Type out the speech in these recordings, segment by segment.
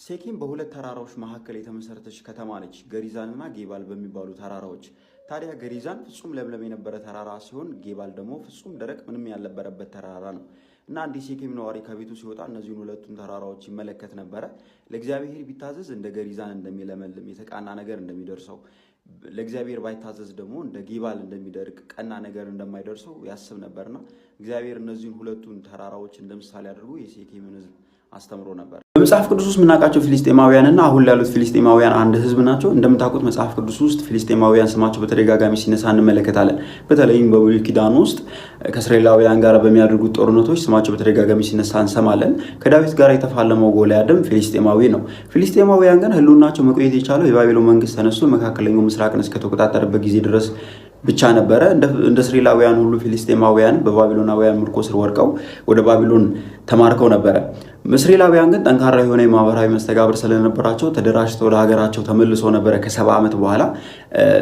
ሴኬም በሁለት ተራራዎች መካከል የተመሰረተች ከተማ ነች፣ ገሪዛንና ጌባል በሚባሉ ተራራዎች። ታዲያ ገሪዛን ፍጹም ለምለም የነበረ ተራራ ሲሆን ጌባል ደግሞ ፍጹም ደረቅ ምንም ያልነበረበት ተራራ ነው። እና አንድ ሴኬም ነዋሪ ከቤቱ ሲወጣ እነዚህን ሁለቱን ተራራዎች ይመለከት ነበረ። ለእግዚአብሔር ቢታዘዝ እንደ ገሪዛን እንደሚለመልም የተቃና ነገር እንደሚደርሰው፣ ለእግዚአብሔር ባይታዘዝ ደግሞ እንደ ጌባል እንደሚደርቅ ቀና ነገር እንደማይደርሰው ያስብ ነበርና እግዚአብሔር እነዚህን ሁለቱን ተራራዎች እንደምሳሌ አድርጎ የሴኬምን ሕዝብ አስተምሮ ነበር። በመጽሐፍ ቅዱስ ውስጥ የምናውቃቸው ፊሊስጤማውያንና አሁን ያሉት ፊሊስጤማውያን አንድ ህዝብ ናቸው። እንደምታውቁት መጽሐፍ ቅዱስ ውስጥ ፊሊስጤማውያን ስማቸው በተደጋጋሚ ሲነሳ እንመለከታለን። በተለይም በብሉይ ኪዳን ውስጥ ከእስራኤላውያን ጋር በሚያደርጉት ጦርነቶች ስማቸው በተደጋጋሚ ሲነሳ እንሰማለን። ከዳዊት ጋር የተፋለመው ጎልያድም ፊሊስጤማዊ ነው። ፊሊስጤማውያን ግን ህልውናቸው መቆየት የቻለው የባቢሎን መንግስት ተነስቶ መካከለኛው ምስራቅን እስከተቆጣጠረበት ጊዜ ድረስ ብቻ ነበረ። እንደ እስራኤላውያን ሁሉ ፊሊስጤማውያን በባቢሎናውያን ምርኮ ስር ወድቀው ወደ ባቢሎን ተማርከው ነበረ። እስራኤላውያን ግን ጠንካራ የሆነ የማህበራዊ መስተጋብር ስለነበራቸው ተደራጅተው ወደ ሀገራቸው ተመልሰው ነበረ ከ70 ዓመት በኋላ።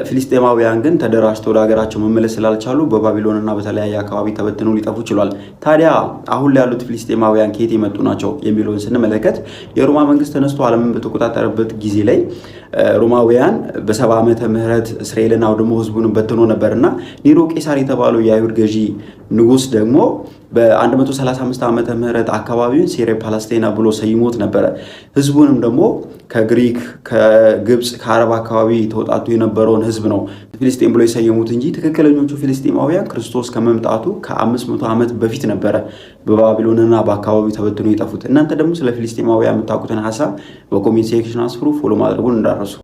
ፊሊስጤማውያን ግን ተደራጅተው ወደ ሀገራቸው መመለስ ስላልቻሉ በባቢሎንና በተለያየ አካባቢ ተበትነው ሊጠፉ ችሏል። ታዲያ አሁን ላይ ያሉት ፊሊስጤማውያን ከየት የመጡ ናቸው የሚለውን ስንመለከት የሮማ መንግስት ተነስቶ ዓለምን በተቆጣጠረበት ጊዜ ላይ ሮማውያን በ70 ዓመተ ምህረት እስራኤልን አውድሞ ህዝቡን በትኖ ነበርና ኒሮ ቄሳር የተባለው የአይሁድ ገዢ ንጉስ ደግሞ በ135 ዓመተ ምህረት አካባቢውን ሴሬ ፓለስቲና ብሎ ሰይሞት ነበረ። ህዝቡንም ደግሞ ከግሪክ፣ ከግብፅ፣ ከአረብ አካባቢ ተወጣጡ የነበረውን ህዝብ ነው ፊሊስጤም ብሎ የሰየሙት እንጂ ትክክለኞቹ ፊሊስጤማውያን ክርስቶስ ከመምጣቱ ከ500 ዓመት በፊት ነበረ በባቢሎንና በአካባቢው ተበትኖ የጠፉት። እናንተ ደግሞ ስለ ፊሊስጤማውያን የምታውቁትን ሀሳብ በኮሜንት ሴክሽን አስፍሩ። ፎሎ ማድረጉን እንዳትረሱ።